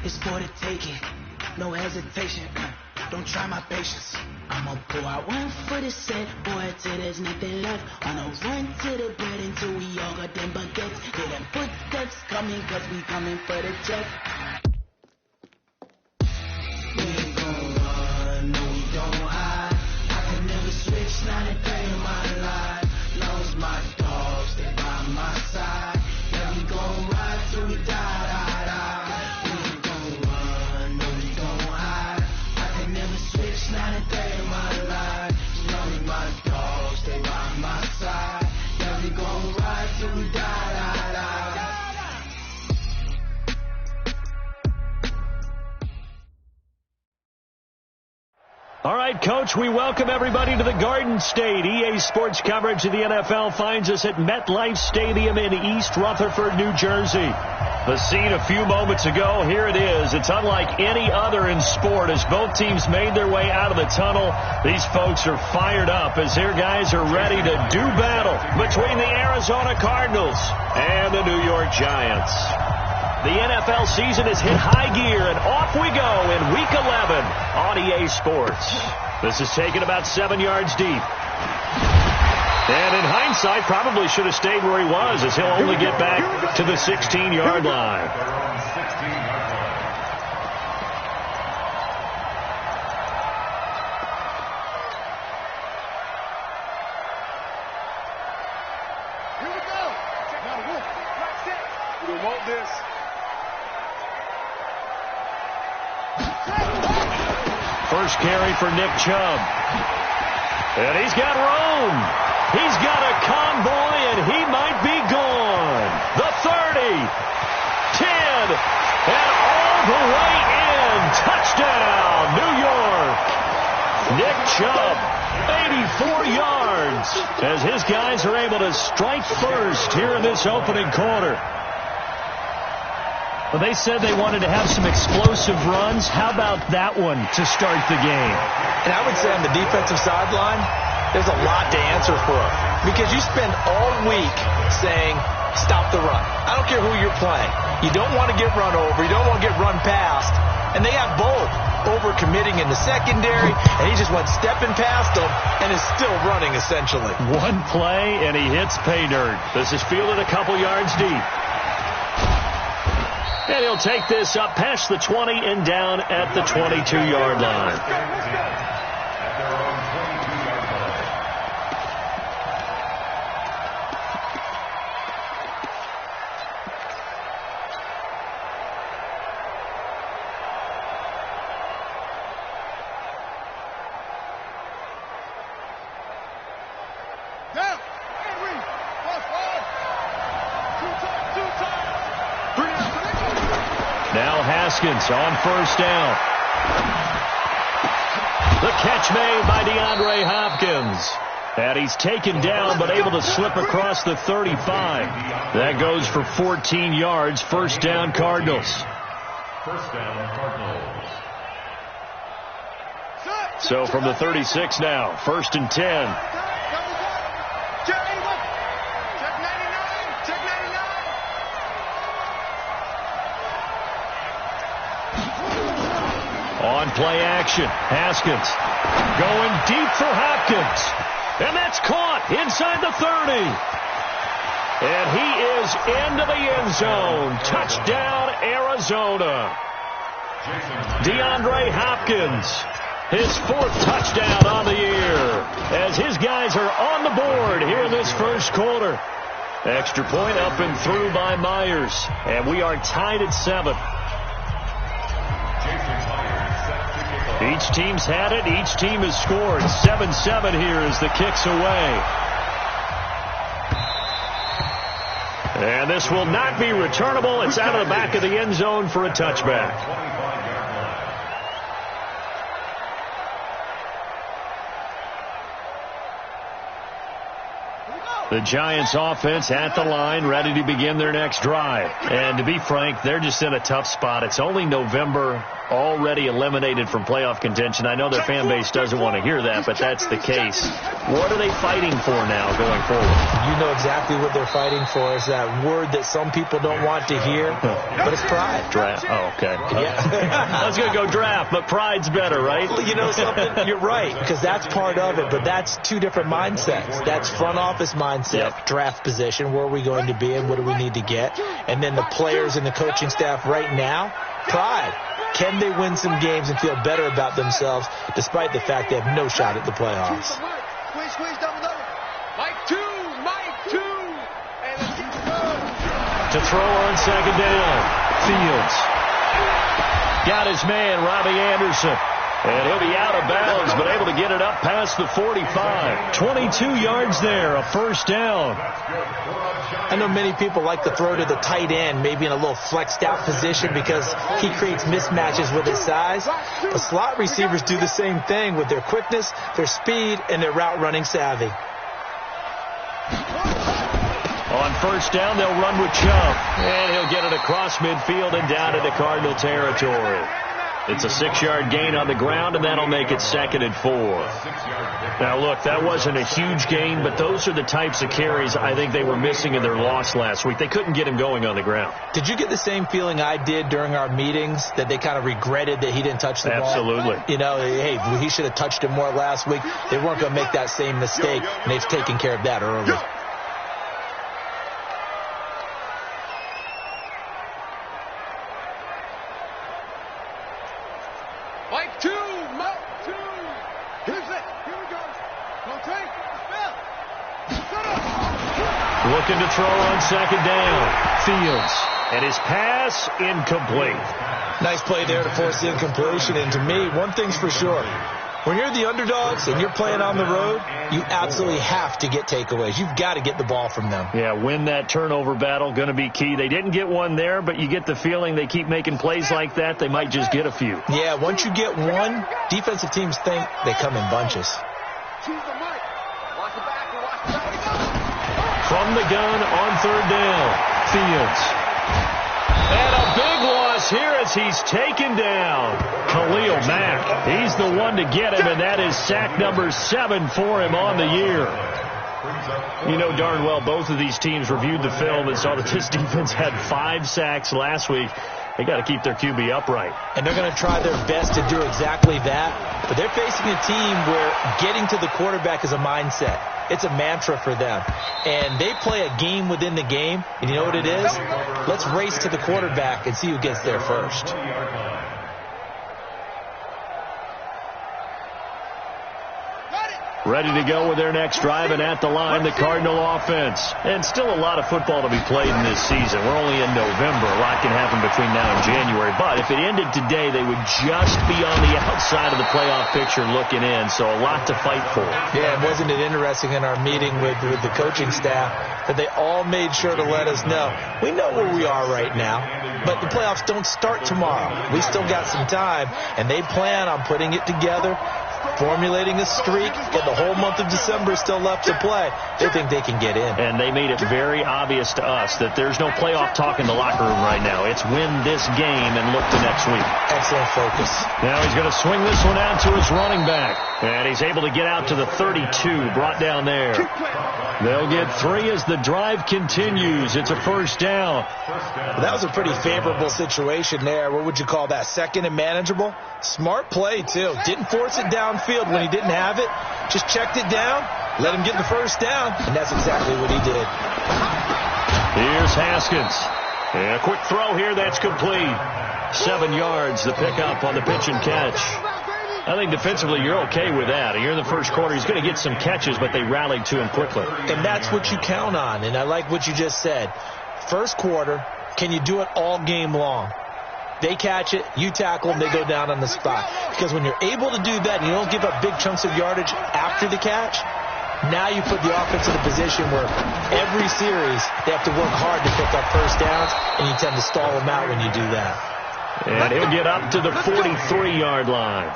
It's for the taking, no hesitation. Don't try my patience. I'ma pull out one for the set, boy, till there's nothing left. On a run to the bread until we all got them baguettes. Hear them footsteps coming, cause we coming for the check. We ain't gon' run, no we don't hide. I can never switch, not a day in my life. Long as my dogs stay by my side. Yeah, we gon' ride till we die, die, die. We ain't gon' run, no we don't hide. I can never switch, not a day in my life. Long as my dogs stay by my side. Yeah, we gon' ride till we die, die, die. All right, Coach, we welcome everybody to the Garden State. EA Sports coverage of the NFL finds us at MetLife Stadium in East Rutherford, New Jersey. The scene a few moments ago, here it is. It's unlike any other in sport as both teams made their way out of the tunnel. These folks are fired up as their guys are ready to do battle between the Arizona Cardinals and the New York Giants. The NFL season has hit high gear, and off we go in Week 11 on EA Sports. This is taken about 7 yards deep. And in hindsight, probably should have stayed where he was, as he'll only get back to the 16-yard line. Here we go. We want this. First carry for Nick Chubb. And he's got room. He's got a convoy, and he might be gone. The 30, 10, and all the way in. Touchdown, New York. Nick Chubb, 84 yards, as his guys are able to strike first here in this opening quarter. Well, they said they wanted to have some explosive runs. How about that one to start the game? And I would say on the defensive sideline, there's a lot to answer for. Because you spend all week saying, stop the run. I don't care who you're playing. You don't want to get run over. You don't want to get run past. And they have both over-committing in the secondary, and he just went stepping past them and is still running, essentially. One play, and he hits pay dirt. This is fielded a couple yards deep. And he'll take this up past the 20 and down at the 22-yard line. Now Haskins on first down. The catch made by DeAndre Hopkins. And he's taken down but able to slip across the 35. That goes for 14 yards. First down, Cardinals. First down, Cardinals. So from the 36 now, 1st and 10. On play action, Haskins going deep for Hopkins. And that's caught inside the 30. And he is into the end zone. Touchdown, Arizona. DeAndre Hopkins, his 4th touchdown on the year, as his guys are on the board here in this first quarter. Extra point up and through by Myers. And we are tied at 7. Each team's had it. Each team has scored. 7-7 here as the kick's away. And this will not be returnable. It's out of the back of the end zone for a touchback. The Giants offense at the line, ready to begin their next drive. And to be frank, they're just in a tough spot. It's only November already eliminated from playoff contention. I know their fan base doesn't want to hear that, but that's the case. What are they fighting for now going forward? You know exactly what they're fighting for. Is that word that some people don't want to hear, but it's pride. Draft. Oh, okay. Yeah. I was going to go draft, but pride's better, right? You know something? You're right, because that's part of it, but that's two different mindsets. That's front office mindset, draft position, where are we going to be and what do we need to get? And then the players and the coaching staff right now, pride. Can they win some games and feel better about themselves despite the fact they have no shot at the playoffs? Squeeze, double. Mike two. And let's keep it going. To throw on second down. Fields. Got his man, Robbie Anderson. And he'll be out of bounds, but able to get it up past the 45. 22 yards there, a first down. I know many people like to throw to the tight end, maybe in a little flexed out position because he creates mismatches with his size. But slot receivers do the same thing with their quickness, their speed, and their route running savvy. On first down, they'll run with Chubb. And he'll get it across midfield and down into Cardinal territory. It's a 6-yard gain on the ground, and that'll make it 2nd and 4. Now, look, that wasn't a huge gain, but those are the types of carries I think they were missing in their loss last week. They couldn't get him going on the ground. Did you get the same feeling I did during our meetings, that they kind of regretted that he didn't touch the ball? Absolutely. You know, hey, he should have touched it more last week. They weren't going to make that same mistake, and they've taken care of that early. Mike two. Here's it. Here we go. Don't take. Looking to throw on second down. Fields. And his pass incomplete. Nice play there to force the incompletion. And to me, one thing's for sure. When you're the underdogs and you're playing on the road, you absolutely have to get takeaways. You've got to get the ball from them. Yeah, win that turnover battle, going to be key. They didn't get one there, but you get the feeling they keep making plays like that, they might just get a few. Yeah, once you get one, defensive teams think they come in bunches. From the gun on third down, Fields. And a big loss here as he's taken down. Khalil Mack, he's the one to get him, and that is sack number 7 for him on the year. You know darn well both of these teams reviewed the film and saw that this defense had 5 sacks last week. They got to keep their QB upright. And they're going to try their best to do exactly that. But they're facing a team where getting to the quarterback is a mindset. It's a mantra for them. And they play a game within the game. And you know what it is? Let's race to the quarterback and see who gets there first. Ready to go with their next drive, and at the line, the Cardinal offense. And still a lot of football to be played in this season. We're only in November. A lot can happen between now and January. But if it ended today, they would just be on the outside of the playoff picture looking in. So a lot to fight for. Yeah, wasn't it interesting in our meeting with the coaching staff that they all made sure to let us know, we know where we are right now, but the playoffs don't start tomorrow. We still got some time, and they plan on putting it together, formulating a streak, and the whole month of December is still left to play. They think they can get in. And they made it very obvious to us that there's no playoff talk in the locker room right now. It's win this game and look to next week. Excellent focus. Now he's going to swing this one out to his running back. And he's able to get out to the 32, brought down there. They'll get 3 as the drive continues. It's a first down. Well, that was a pretty favorable situation there. What would you call that? Second and manageable? Smart play, too. Didn't force it downfield when he didn't have it. Just checked it down, let him get the first down, and that's exactly what he did. Here's Haskins. And a quick throw here that's complete. 7 yards, the pickup on the pitch and catch. I think defensively you're okay with that. You're in the first quarter. He's going to get some catches, but they rallied to him quickly. And that's what you count on, and I like what you just said. First quarter, can you do it all game long? They catch it, you tackle them, they go down on the spot. Because when you're able to do that and you don't give up big chunks of yardage after the catch, now you put the offense in a position where every series they have to work hard to pick up first downs, and you tend to stall them out when you do that. And he'll get up to the 43-yard line.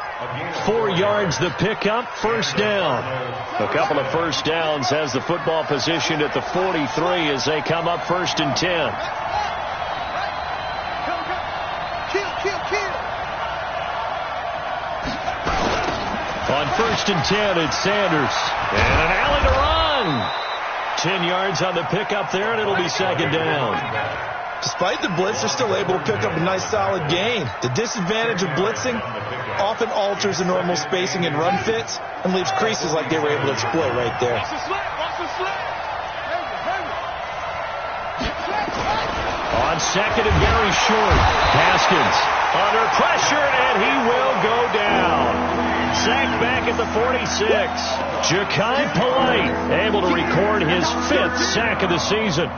4 yards the pickup, first down. A couple of first downs has the football positioned at the 43 as they come up 1st and 10. On 1st and 10, it's Sanders. And an alley to run. 10 yards on the pickup there, and it'll be 2nd down. Despite the blitz, they're still able to pick up a nice solid gain. The disadvantage of blitzing often alters the normal spacing and run fits and leaves creases like they were able to exploit right there. Watch the slant. On 2nd and very short, Haskins under pressure, and he will go down. Sacked back at the 46. Ja'Kai Polite able to record his 5th sack of the season.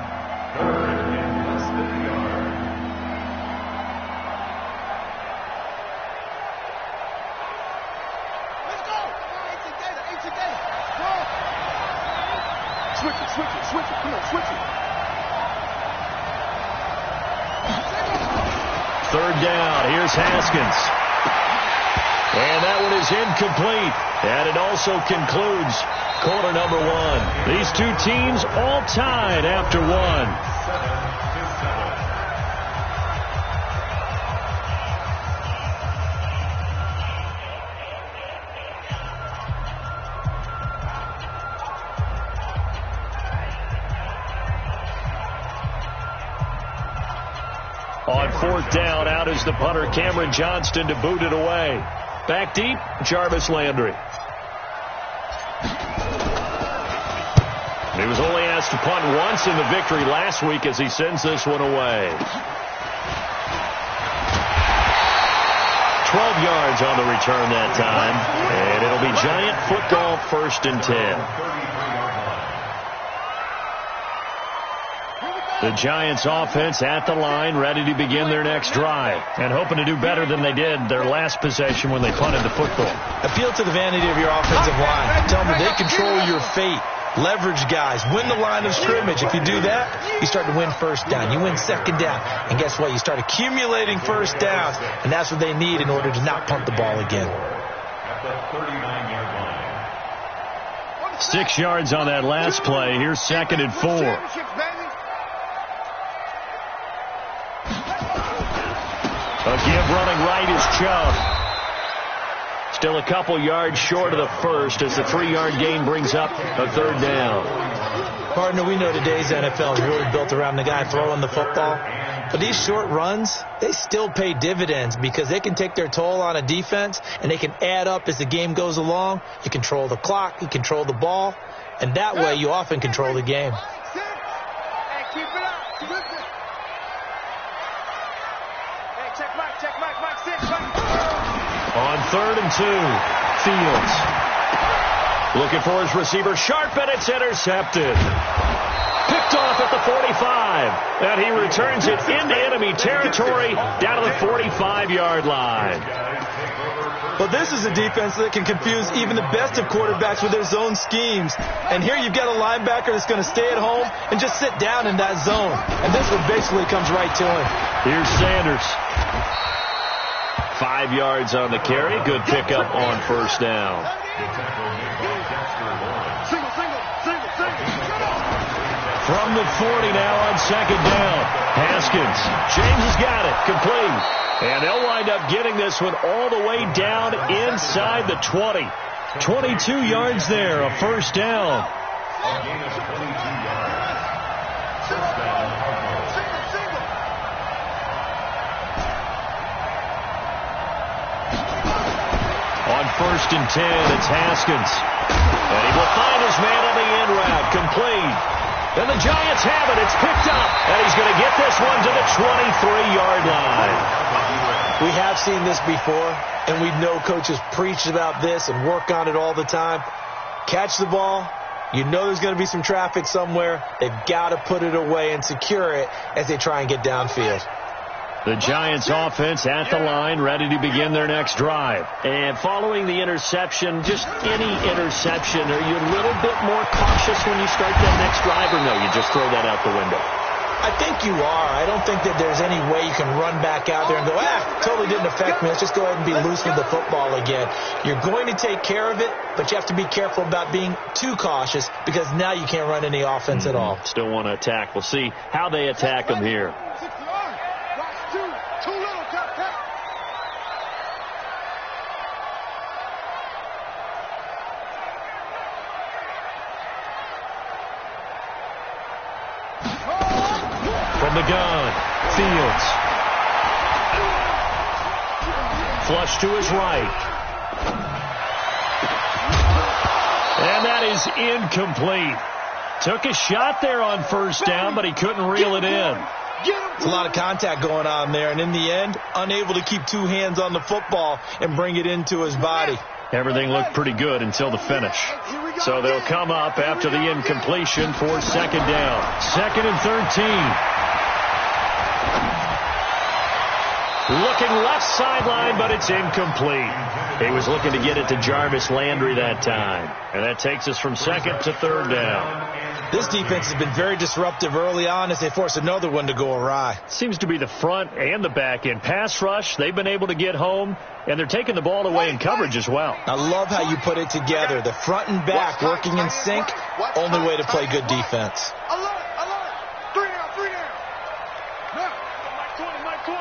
Switch it. Come on, switch it. 3rd down. Here's Haskins. And that one is incomplete. And it also concludes quarter number 1. These two teams all tied after 1. On 4th down, out is the punter, Cameron Johnston, to boot it away. Back deep, Jarvis Landry. He was only asked to punt once in the victory last week as he sends this one away. 12 yards on the return that time. And it'll be Giant football, 1st and 10. The Giants offense at the line, ready to begin their next drive, and hoping to do better than they did their last possession when they punted the football. Appeal to the vanity of your offensive line. Tell them they control your fate. Leverage guys. Win the line of scrimmage. If you do that, you start to win 1st down. You win 2nd down. And guess what? You start accumulating 1st downs, and that's what they need in order to not punt the ball again. At the 39-yard line. 6 yards on that last play. Here's 2nd and 4. A give running right is Chubb. Still a couple yards short of the first as the 3-yard gain brings up a 3rd down. Partner, we know today's NFL is really built around the guy throwing the football. But these short runs, they still pay dividends because they can take their toll on a defense and they can add up as the game goes along. You control the clock, you control the ball, and that way you often control the game. On 3rd and 2, Fields. Looking for his receiver, Sharp, and it's intercepted. Picked off at the 45, and he returns it into enemy territory down to the 45-yard line. Well, this is a defense that can confuse even the best of quarterbacks with their zone schemes. And here you've got a linebacker that's going to stay at home and just sit down in that zone. And this one basically comes right to him. Here's Sanders. 5 yards on the carry. Good pickup on 1st down. From the 40 now on 2nd down. Haskins. James has got it. Complete. And they'll wind up getting this one all the way down inside the 20. 22 yards there, a 1st down. A gain of 22 yards. 1st down, Cardinals. On 1st and 10, it's Haskins. And he will find his man on the in route. Complete. And the Giants have it. It's picked up. And he's going to get this one to the 23-yard line. We have seen this before, and we know coaches preach about this and work on it all the time. Catch the ball. You know there's going to be some traffic somewhere. They've got to put it away and secure it as they try and get downfield. The Giants offense at the line, ready to begin their next drive. And following the interception, just any interception, are you a little bit more cautious when you start that next drive, or no, you just throw that out the window? I think you are. I don't think that there's any way you can run back out there and go, totally didn't affect me. Let's just go ahead and be loose with the football again. You're going to take care of it, but you have to be careful about being too cautious because now you can't run any offense at all. Still want to attack. We'll see how they attack them here. the gun. Fields. Flush to his right. And that is incomplete. Took a shot there on first down, but he couldn't reel it in. There's a lot of contact going on there, and in the end, unable to keep two hands on the football and bring it into his body. Everything looked pretty good until the finish. So they'll come up after the incompletion for second down. 2nd and 13. Looking left sideline, but it's incomplete. He was looking to get it to Jarvis Landry that time. And that takes us from 2nd to 3rd down. This defense has been very disruptive early on as they force another one to go awry. Seems to be the front and the back end. Pass rush, they've been able to get home, and they're taking the ball away in coverage as well. I love how you put it together. The front and back working in sync, only way to play good defense. Alert, alert. 3 down, 3 down. Now, Mike 20.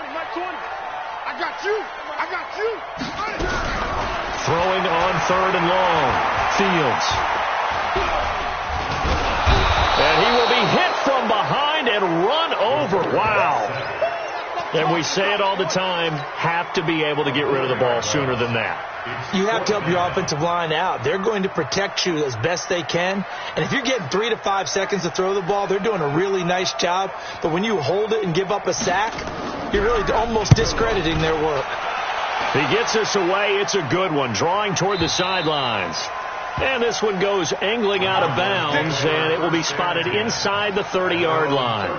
I got you. Throwing on 3rd and long. Fields. And he will be hit from behind and run over. Wow. And we say it all the time, have to be able to get rid of the ball sooner than that. You have to help your offensive line out. They're going to protect you as best they can. And if you're getting 3 to 5 seconds to throw the ball, they're doing a really nice job. But when you hold it and give up a sack, you're really almost discrediting their work. He gets us away. It's a good one, drawing toward the sidelines. And this one goes angling out of bounds, and it will be spotted inside the 30-yard line.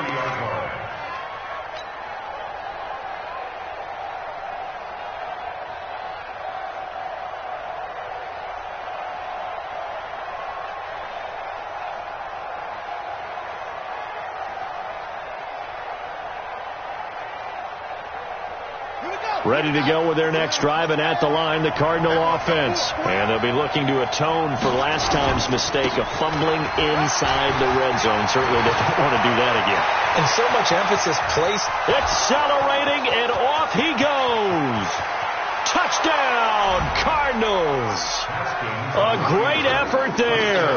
Ready to go with their next drive, and at the line, the Cardinal offense. And they'll be looking to atone for last time's mistake of fumbling inside the red zone. Certainly they don't want to do that again. And so much emphasis placed. Accelerating, and off he goes. Touchdown, Cardinals. A great effort there.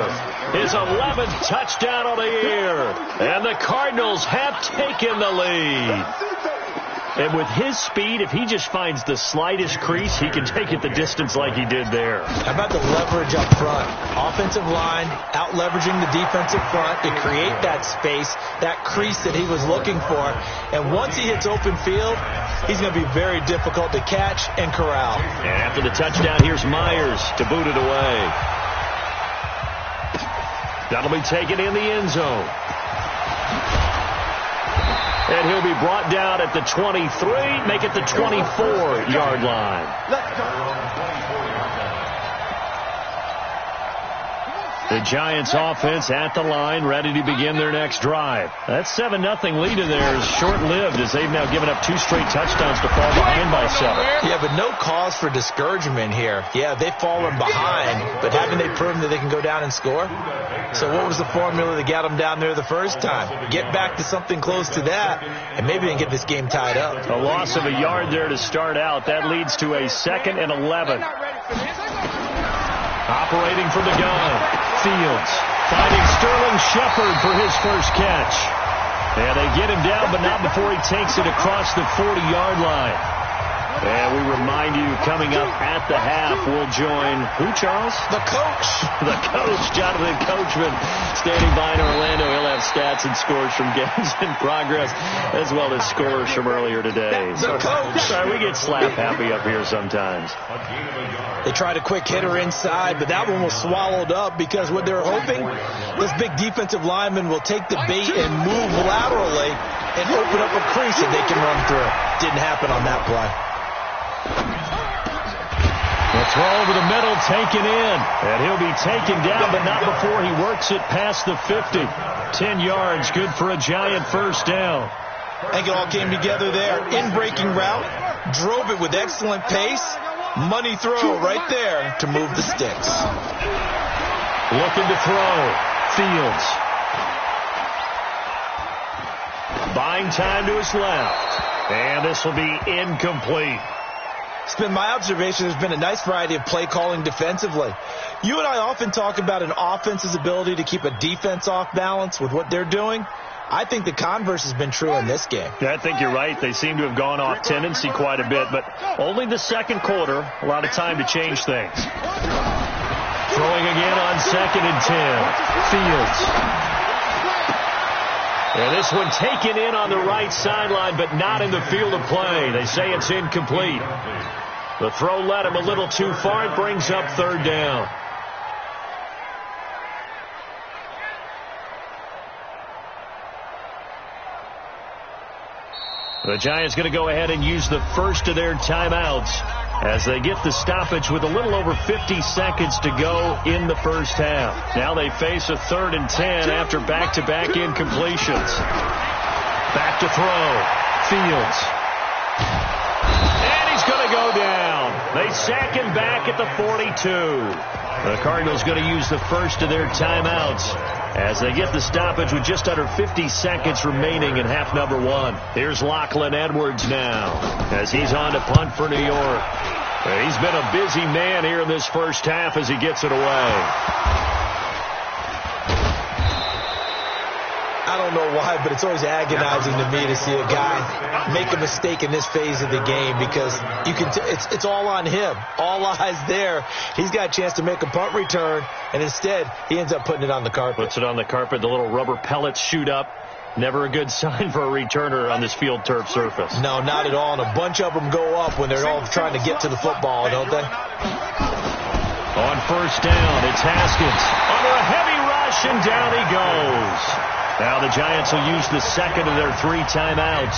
His 11th touchdown of the year. And the Cardinals have taken the lead. And with his speed, if he just finds the slightest crease, he can take it the distance like he did there. How about the leverage up front? Offensive line out-leveraging the defensive front to create that space, that crease that he was looking for. And once he hits open field, he's going to be very difficult to catch and corral. And after the touchdown, here's Myers to boot it away. That'll be taken in the end zone. And he'll be brought down at the 23, make it the 24-yard line. Let's go. The Giants offense at the line, ready to begin their next drive. That 7-0 lead in there is short-lived as they've now given up 2 straight touchdowns to fall behind by 7. Yeah, but no cause for discouragement here. Yeah, they've fallen behind, but haven't they proven that they can go down and score? So what was the formula that got them down there the first time? Get back to something close to that, and maybe they can get this game tied up. A loss of a yard there to start out. That leads to a 2nd and 11. Operating from the gun. Fields finding Sterling Shepard for his first catch. And they get him down, but not before he takes it across the 40-yard line. And we remind you, coming up at the half, we'll join who, Charles? The coach. The coach, Jonathan Coachman, standing by in Orlando. He'll have stats and scores from games in progress, as well as scores from earlier today. The coach. Sorry, we get slap happy up here sometimes. They tried a quick hitter inside, but that one was swallowed up because what they're hoping, this big defensive lineman will take the bait and move laterally and open up a crease that they can run through. Didn't happen on that play. The throw over the middle, taken in. And he'll be taken down, but not before he works it past the 50. 10 yards, good for a Giant first down. I think it all came together there. In-breaking route, drove it with excellent pace. Money throw right there to move the sticks. Looking to throw. Fields. Buying time to his left. And this will be incomplete. It's been my observation there's been a nice variety of play calling defensively. You and I often talk about an offense's ability to keep a defense off balance with what they're doing. I think the converse has been true in this game. Yeah, I think you're right. They seem to have gone off tendency quite a bit, but only the second quarter, a lot of time to change things. Throwing again on 2nd and 10. Fields. And this one taken in on the right sideline, but not in the field of play. They say it's incomplete. The throw led him a little too far. It brings up 3rd down. The Giants going to go ahead and use the first of their timeouts as they get the stoppage with a little over 50 seconds to go in the first half. Now they face a 3rd and 10 after back-to-back incompletions. Back to throw. Fields. And he's going to go down. They sack him back at the 42. The Cardinals going to use the first of their timeouts as they get the stoppage with just under 50 seconds remaining in half number 1. Here's Lachlan Edwards now as he's on to punt for New York. He's been a busy man here in this first half as he gets it away. I don't know why, but it's always agonizing to me to see a guy make a mistake in this phase of the game because you can it's all on him. All eyes there. He's got a chance to make a punt return, and instead he ends up putting it on the carpet. Puts it on the carpet. The little rubber pellets shoot up. Never a good sign for a returner on this field turf surface. No, not at all. And a bunch of them go up when they're all trying to get to the football, don't they? On first down, it's Haskins. Under a heavy rush, and down he goes. Now the Giants will use the second of their 3 timeouts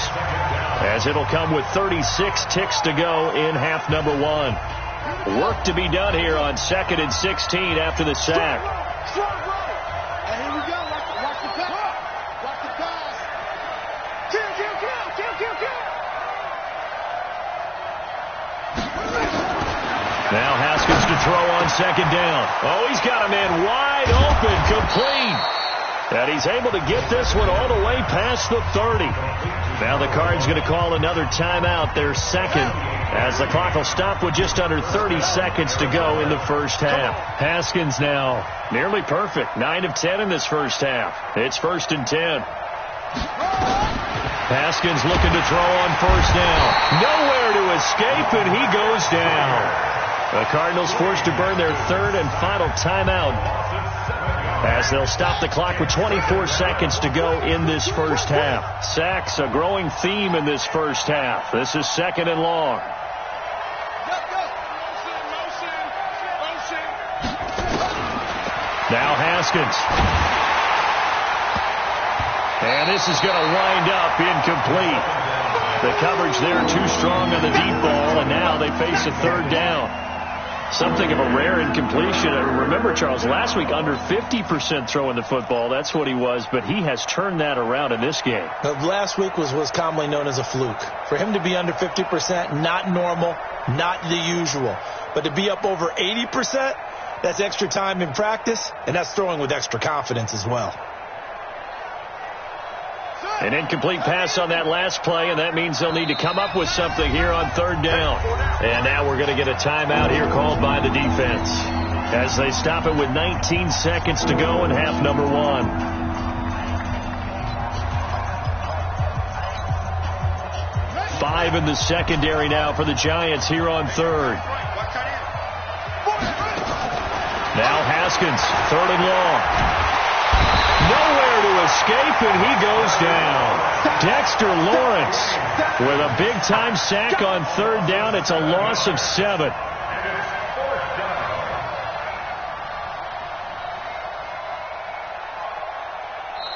as it'll come with 36 ticks to go in half number 1. Work to be done here on 2nd and 16 after the sack. Here we go. Watch the pass. Watch the pass. Kill. Now Haskins to throw on 2nd down. Oh, he's got a man wide open, complete. And he's able to get this one all the way past the 30. Now the Cards going to call another timeout, their second, as the clock will stop with just under 30 seconds to go in the first half. Haskins now nearly perfect. 9 of 10 in this first half. It's 1st and 10. Haskins looking to throw on first down. Nowhere to escape, and he goes down. The Cardinals forced to burn their 3rd and final timeout as they'll stop the clock with 24 seconds to go in this first half. Sacks, a growing theme in this first half. This is 2nd and long. Now Haskins. And this is going to wind up incomplete. The coverage there too strong on the deep ball, and now they face a 3rd down. Something of a rare incompletion. Remember, Charles, last week under 50% throwing the football. That's what he was, but he has turned that around in this game. Last week was commonly known as a fluke. For him to be under 50%, not normal, not the usual. But to be up over 80%, that's extra time in practice, and that's throwing with extra confidence as well. An incomplete pass on that last play, and that means they'll need to come up with something here on 3rd down. And now we're going to get a timeout here called by the defense as they stop it with 19 seconds to go in half number 1. Five in the secondary now for the Giants here on 3rd. Now Haskins, 3rd and long. Nowhere to escape, and he goes down. Dexter Lawrence with a big-time sack on 3rd down. It's a loss of 7.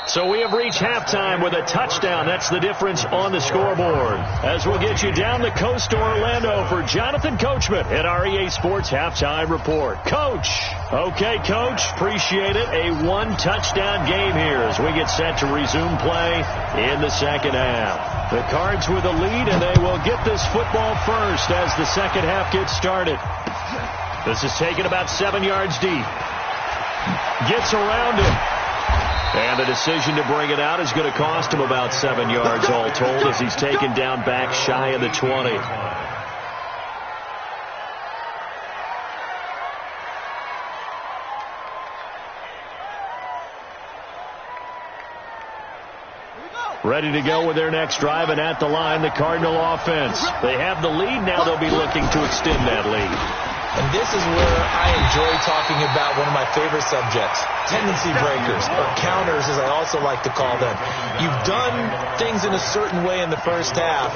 So we have reached halftime with a touchdown. That's the difference on the scoreboard. As we'll get you down the coast to Orlando for Jonathan Coachman at our EA Sports Halftime Report. Coach. Okay, Coach. Appreciate it. A 1-touchdown game here as we get set to resume play in the second half. The Cards with the lead, and they will get this football first as the second half gets started. This is taken about 7 yards deep. Gets around it. And the decision to bring it out is going to cost him about 7 yards all told as he's taken down back shy of the 20. ready to go with their next drive, and at the line, the Cardinal offense. They have the lead. Now they'll be looking to extend that lead. And this is where I enjoy talking about one of my favorite subjects, tendency breakers, or counters as I also like to call them. You've done things in a certain way in the first half,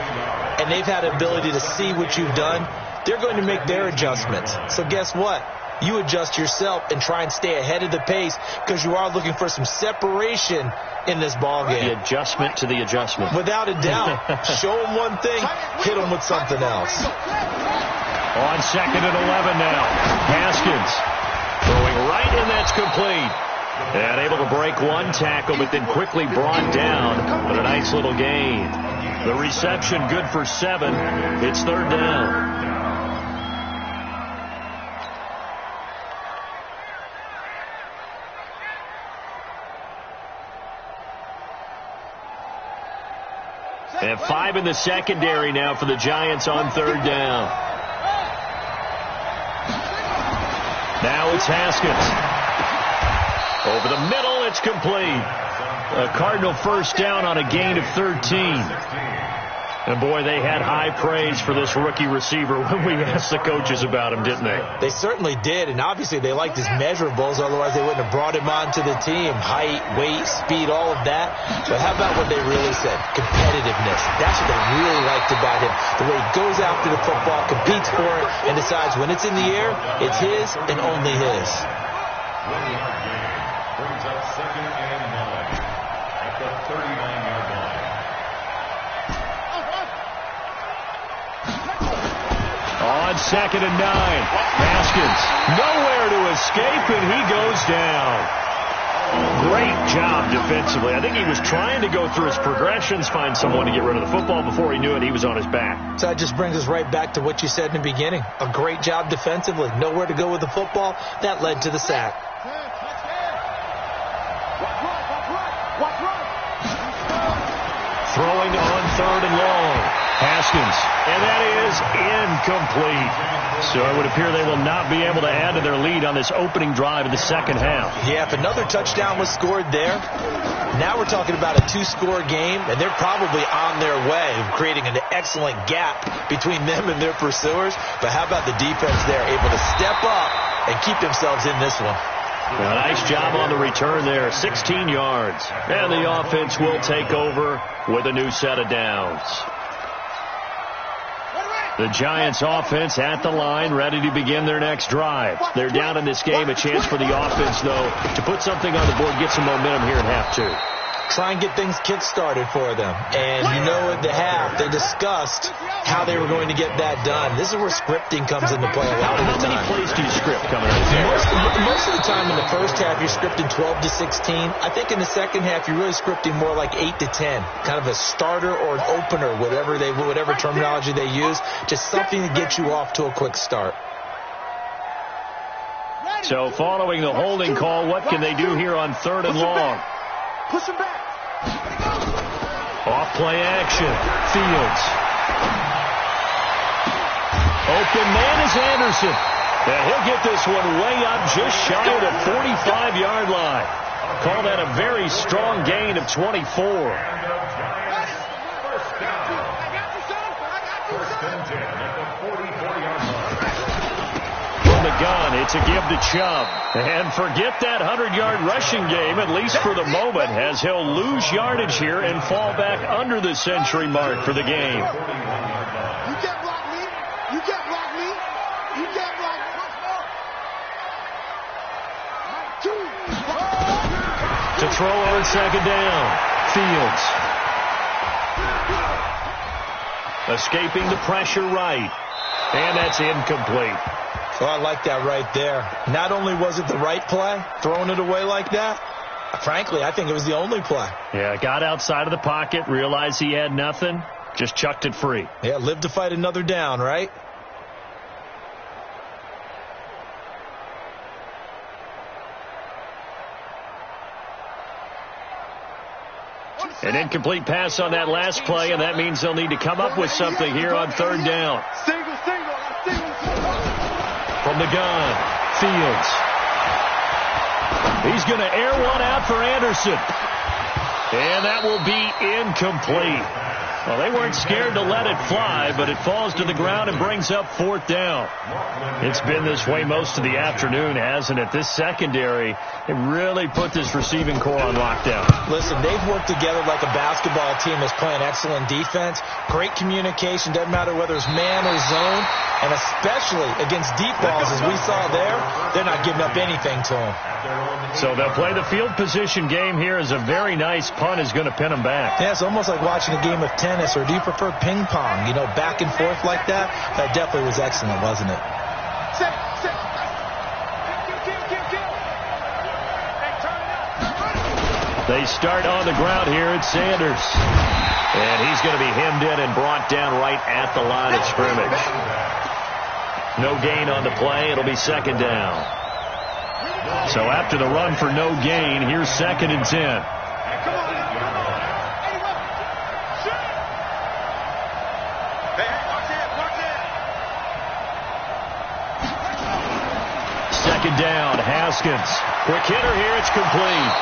and they've had the ability to see what you've done. They're going to make their adjustments. So guess what? You adjust yourself and try and stay ahead of the pace because you are looking for some separation in this ball game. The adjustment to the adjustment. Without a doubt. Show them one thing, hit them with something else. On second and 11 now. Haskins throwing right, and that's complete. And able to break one tackle, but then quickly brought down. But a nice little gain. The reception good for 7. It's third down. And 5 in the secondary now for the Giants on third down. Now it's Haskins. Over the middle, it's complete. A Cardinal first down on a gain of 13. And, boy, they had high praise for this rookie receiver when we asked the coaches about him, didn't they? They certainly did, and obviously they liked his measurables. Otherwise, they wouldn't have brought him onto the team. Height, weight, speed, all of that. But how about what they really said? Competitiveness. That's what they really liked about him. The way he goes after the football, competes for it, and decides when it's in the air, it's his and only his. Brings up second and 9 at the 39-yard line. On second and 9, Haskins nowhere to escape, and he goes down. Great job defensively. I think he was trying to go through his progressions, find someone to get rid of the football. Before he knew it, he was on his back. So that just brings us right back to what you said in the beginning. A great job defensively. Nowhere to go with the football. That led to the sack. Throwing on third and long. Haskins, and that is incomplete. So it would appear they will not be able to add to their lead on this opening drive of the second half. Yeah, if another touchdown was scored there, now we're talking about a 2-score game, and they're probably on their way, creating an excellent gap between them and their pursuers. But how about the defense there, able to step up and keep themselves in this one? A nice job on the return there, 16 yards. And the offense will take over with a new set of downs. The Giants offense at the line, ready to begin their next drive. They're down in this game. A chance for the offense, though, to put something on the board, get some momentum here at half 2. Try and get things kick-started for them. And you know at the half, they discussed how they were going to get that done. This is where scripting comes into play a lot of the time. How many plays do you script coming out of the Most of the time in the first half, you're scripting 12 to 16. I think in the second half, you're really scripting more like 8 to 10. Kind of a starter or an opener, whatever terminology they use. Just something to get you off to a quick start. So following the holding call, what can they do here on third and long? Push him back. Off play action. Fields. Open man is Anderson. And he'll get this one way up just shy of the 45-yard line. Call that a very strong gain of 24. First and 10 at the 44-yard line. From the gun, it's a give to Chubb. And forget that 100-yard rushing game, at least for the moment, as he'll lose yardage here and fall back under the century mark for the game. You can't block me. You can't block me. You can't block me. To throw on second down, Fields. Escaping the pressure right. And that's incomplete. Oh, I like that right there. Not only was it the right play, throwing it away like that, frankly, I think it was the only play. Yeah, got outside of the pocket, realized he had nothing, just chucked it free. Yeah, live to fight another down, right? An incomplete pass on that last play, and that means they'll need to come up with something here on third down. Single. From the gun, Fields. He's going to air one out for Anderson. And that will be incomplete. Well, they weren't scared to let it fly, but it falls to the ground and brings up 4th down. It's been this way most of the afternoon, hasn't it? This secondary, it really put this receiving core on lockdown. Listen, they've worked together like a basketball team that's playing excellent defense. Great communication, doesn't matter whether it's man or zone. And especially against deep balls, as we saw there, they're not giving up anything to them. So they'll play the field position game here as a very nice punt is going to pin them back. Yeah, it's almost like watching a game of tennis, or do you prefer ping pong? You know, back and forth like that? That definitely was excellent, wasn't it? They start on the ground here at Sanders. And he's going to be hemmed in and brought down right at the line of scrimmage. No gain on the play. It'll be 2nd down. So after the run for no gain, here's 2nd and 10. Second down, Haskins. Quick hitter here, it's complete.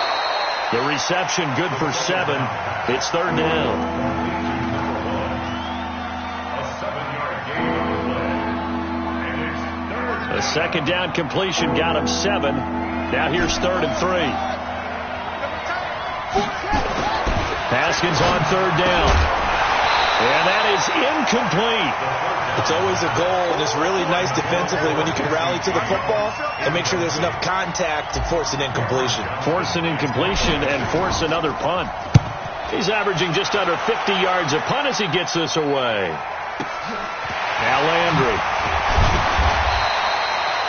The reception good for 7. It's 3rd down. A 2nd down completion got him 7. Now here's 3rd and 3. Haskins on 3rd down. And that is incomplete. It's always a goal, and it's really nice defensively when you can rally to the football and make sure there's enough contact to force an incompletion. Force an incompletion and force another punt. He's averaging just under 50 yards a punt as he gets this away. Now Landry.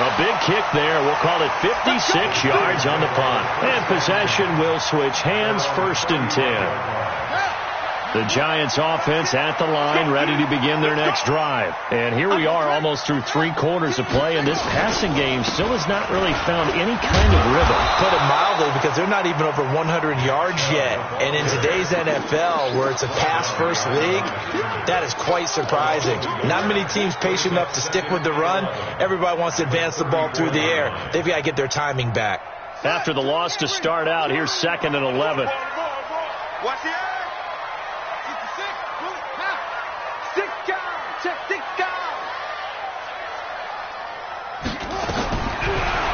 A big kick there. We'll call it 56 yards on the punt. And possession will switch hands, 1st and 10. The Giants offense at the line, ready to begin their next drive. And here we are almost through 3 quarters of play, and this passing game still has not really found any kind of rhythm. Put it mildly, because they're not even over 100 yards yet. And in today's NFL, where it's a pass-first league, that is quite surprising. Not many teams patient enough to stick with the run. Everybody wants to advance the ball through the air. They've got to get their timing back. After the loss to start out, here's 2nd and 11. Watch the air. 6 down. Check 6 down.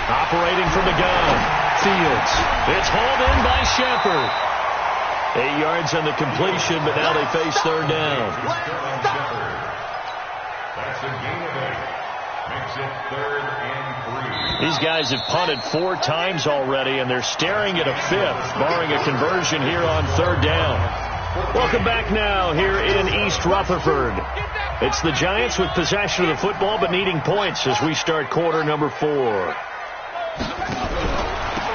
Operating from the gun. Fields. It's hauled in by Shepard. 8 yards on the completion, but now they face 3rd down. That's a gain of 8. Makes it 3rd and 3. These guys have punted 4 times already, and they're staring at a 5th, barring a conversion here on 3rd down. Welcome back now here in East Rutherford. It's the Giants with possession of the football, but needing points as we start quarter number 4.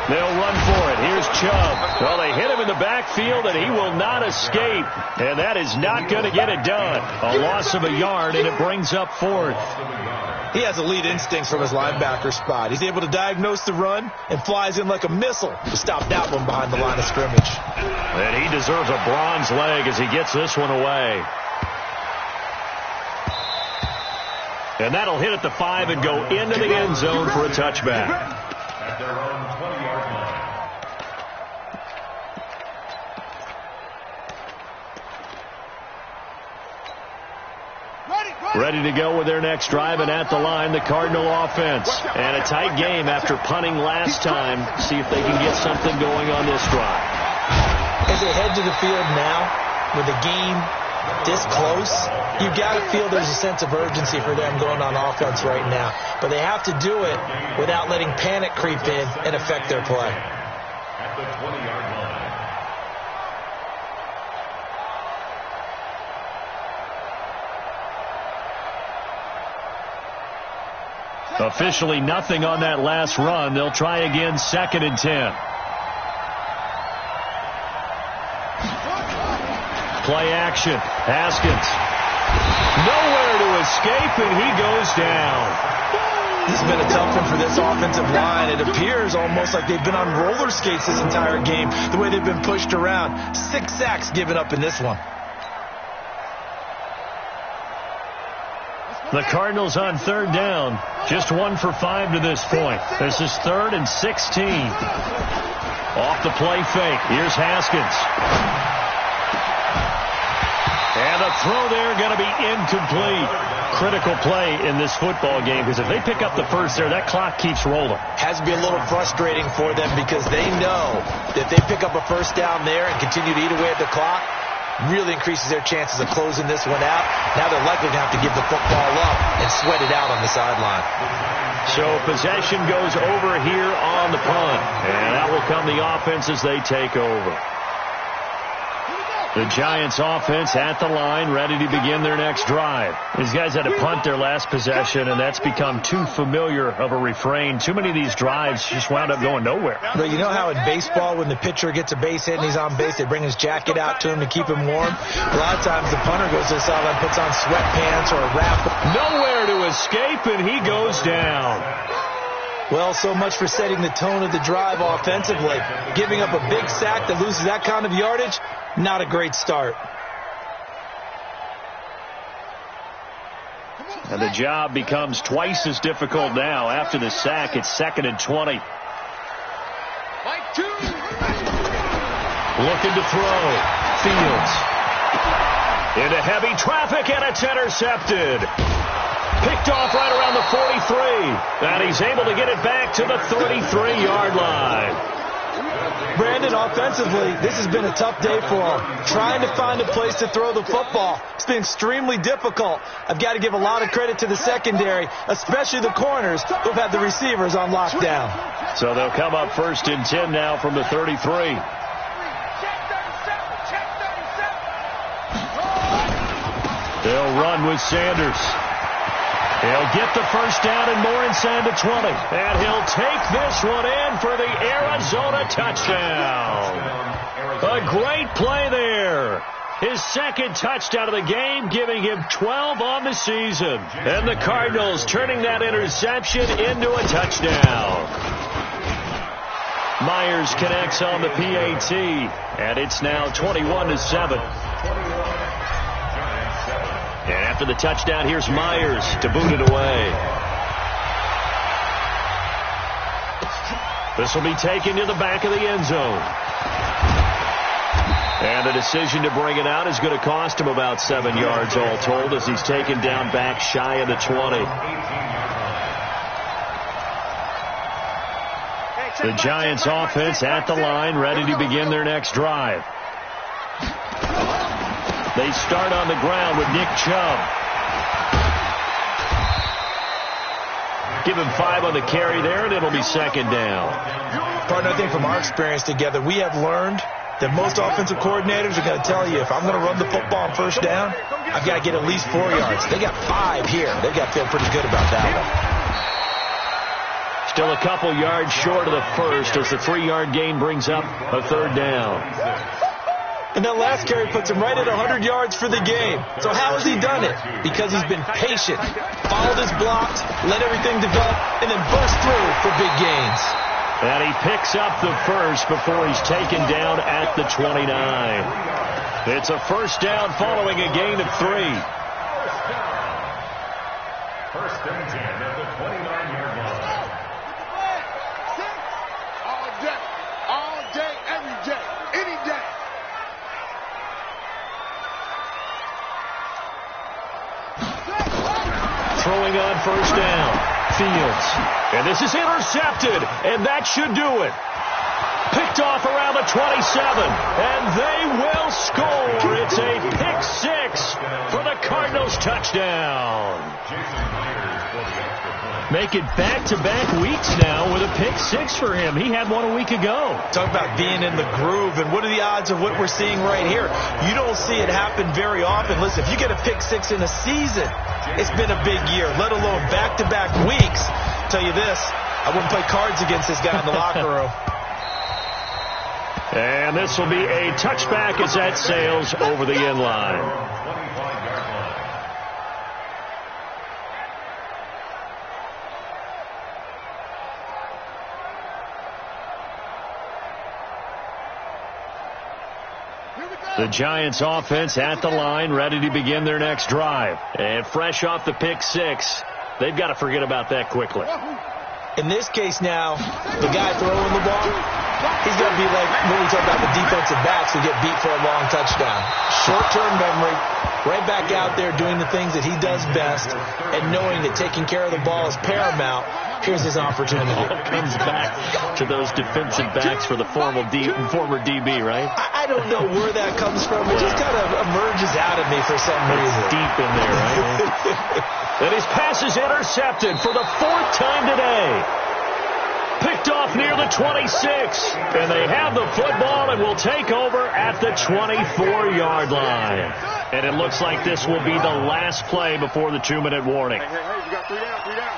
They'll run for it. Here's Chubb. Well, they hit him in the backfield, and he will not escape. And that is not going to get it done. A loss of a yard, and it brings up 4th. He has elite instincts from his linebacker spot. He's able to diagnose the run and flies in like a missile to stop that one behind the line of scrimmage. And he deserves a bronze leg as he gets this one away. And that'll hit at the 5 and go into the end zone for a touchback. At their own 20-yard line. Ready to go with their next drive, and at the line, the Cardinal offense. And a tight game after punting last time. See if they can get something going on this drive. As they head to the field now, with the game this close, you've got to feel there's a sense of urgency for them going on offense right now. But they have to do it without letting panic creep in and affect their play. At the 20-yard line. Officially nothing on that last run. They'll try again, 2nd and 10. Play action. Haskins. Nowhere to escape, and he goes down. This has been a tough one for this offensive line. It appears almost like they've been on roller skates this entire game, the way they've been pushed around. 6 sacks given up in this one. The Cardinals on 3rd down. Just 1 for 5 to this point. This is 3rd and 16. Off the play fake. Here's Haskins. And the throw there going to be incomplete. Critical play in this football game, because if they pick up the first there, that clock keeps rolling. Has to be a little frustrating for them, because they know that they pick up a first down there and continue to eat away at the clock, really increases their chances of closing this one out. Now they're likely to have to give the football up and sweat it out on the sideline. So possession goes over here on the punt, and that will come the offense as they take over. The Giants offense at the line, ready to begin their next drive. These guys had to punt their last possession, and that's become too familiar of a refrain. Too many of these drives just wound up going nowhere. But you know how in baseball, when the pitcher gets a base hit and he's on base, they bring his jacket out to him to keep him warm? A lot of times the punter goes to the sideline, puts on sweatpants or a wrap. Nowhere to escape, and he goes down. Well, so much for setting the tone of the drive offensively. Giving up a big sack that loses that kind of yardage, not a great start. And the job becomes twice as difficult now. After the sack, it's 2nd and 20. Looking to throw. Fields. Into heavy traffic, and it's intercepted. Picked off right around the 43. And he's able to get it back to the 33-yard line. Brandon, offensively, this has been a tough day for him. Trying to find a place to throw the football. It's been extremely difficult. I've got to give a lot of credit to the secondary, especially the corners who've had the receivers on lockdown. So they'll come up 1st and 10 now from the 33. They'll run with Sanders. He'll get the first down and more inside the 20. And he'll take this one in for the Arizona touchdown. A great play there. His 2nd touchdown of the game, giving him 12 on the season. And the Cardinals turning that interception into a touchdown. Myers connects on the PAT. And it's now 21-7. And after the touchdown, here's Myers to boot it away. This will be taken to the back of the end zone. And the decision to bring it out is going to cost him about 7 yards all told, as he's taken down back shy of the 20. The Giants offense at the line, ready to begin their next drive. They start on the ground with Nick Chubb. Give him 5 on the carry there, and it'll be 2nd down. Partner, I think from our experience together, we have learned that most offensive coordinators are going to tell you, if I'm going to run the football on first down, I've got to get at least 4 yards. They got 5 here. They've got to feel pretty good about that one. Still a couple yards short of the first, as the 3-yard gain brings up a 3rd down. And that last carry puts him right at 100 yards for the game. So how has he done it? Because he's been patient, followed his blocks, let everything develop, and then burst through for big gains. And he picks up the first before he's taken down at the 29. It's a first down following a gain of 3. 1st and 10 at the 29-yard line. All day, every day, any day. Throwing on first down. Fields. And this is intercepted. And that should do it. Picked off around the 27. And they will score. It's a pick 6 for the Cardinals touchdown. Make it back-to-back weeks now with a pick 6 for him. He had one a week ago. Talk about being in the groove, and what are the odds of what we're seeing right here? You don't see it happen very often. Listen, if you get a pick 6 in a season, it's been a big year, let alone back-to-back weeks. I'll tell you this, I wouldn't play cards against this guy in the locker room. And this will be a touchback as that sails over the end line. The Giants offense at the line, ready to begin their next drive. And fresh off the pick 6, they've got to forget about that quickly. In this case now, the guy throwing the ball, He's going to be like when we talk about the defensive backs who get beat for a long touchdown. Short-term memory, right back out there doing the things that he does best, and knowing that taking care of the ball is paramount. Here's his opportunity. Comes back to those defensive backs for the former DB, right? I don't know where that comes from. It just kind of emerges out of me for some reason. Deep in there, right? And his pass is intercepted for the 4th time today. Picked off near the 26. And they have the football and will take over at the 24-yard line. And it looks like this will be the last play before the 2-minute warning. Hey, you got 3 down, 3 down.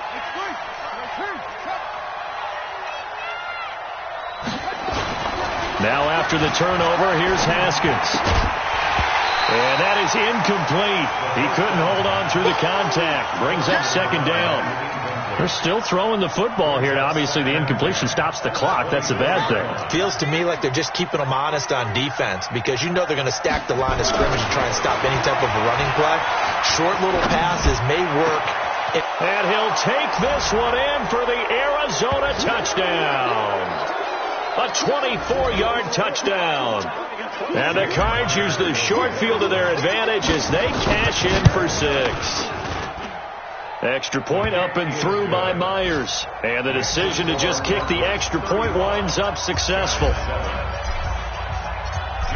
Now after the turnover, here's Haskins. And that is incomplete. He couldn't hold on through the contact. Brings up 2nd down. They're still throwing the football here. Now, obviously, the incompletion stops the clock. That's a bad thing. Feels to me like they're just keeping them honest on defense because you know they're going to stack the line of scrimmage and try and stop any type of a running play. Short little passes may work. And he'll take this one in for the Arizona touchdown. A 24-yard touchdown. And the Cards use the short field to their advantage as they cash in for 6. Extra point up and through by Myers. And the decision to just kick the extra point winds up successful.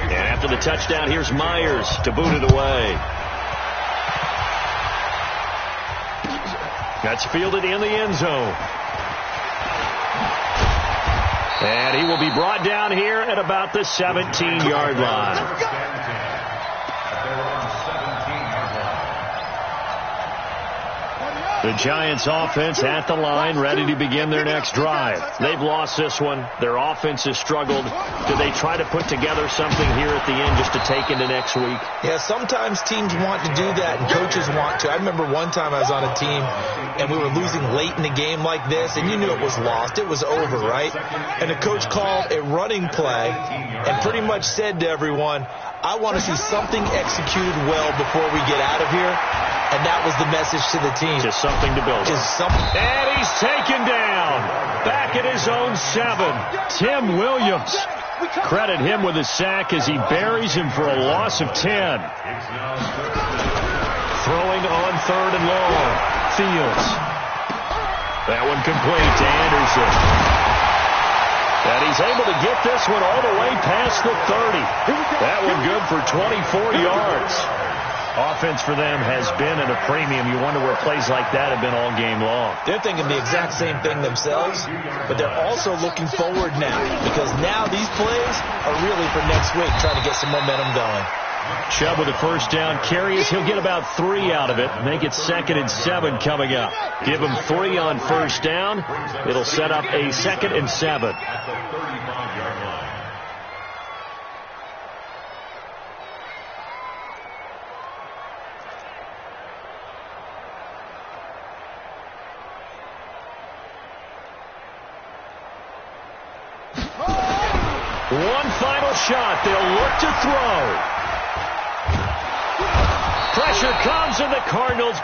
And after the touchdown, here's Myers to boot it away. That's fielded in the end zone. And he will be brought down here at about the 17-yard line. The Giants offense at the line, ready to begin their next drive. They've lost this one. Their offense has struggled. Do they try to put together something here at the end just to take into next week? Yeah, sometimes teams want to do that and coaches want to. I remember one time I was on a team and we were losing late in a game like this and you knew it was lost. It was over, right? And the coach called a running play and pretty much said to everyone, I want to see something executed well before we get out of here. And that was the message to the team. Just something to build. Just something. And he's taken down. Back at his own 7. Tim Williams. Credit him with a sack as he buries him for a loss of 10. Throwing on 3rd and long. Fields. That one complete to Anderson. And he's able to get this one all the way past the 30. That one good for 24 yards. Offense for them has been at a premium. You wonder where plays like that have been all game long. They're thinking the exact same thing themselves, but they're also looking forward now because now these plays are really for next week, trying to get some momentum going. Chubb with a 1st down carry as he'll get about 3 out of it. Make it 2nd and 7 coming up. Give him 3 on 1st down. It'll set up a 2nd and 7. One final shot. They'll look to throw. Pressure comes and the Cardinals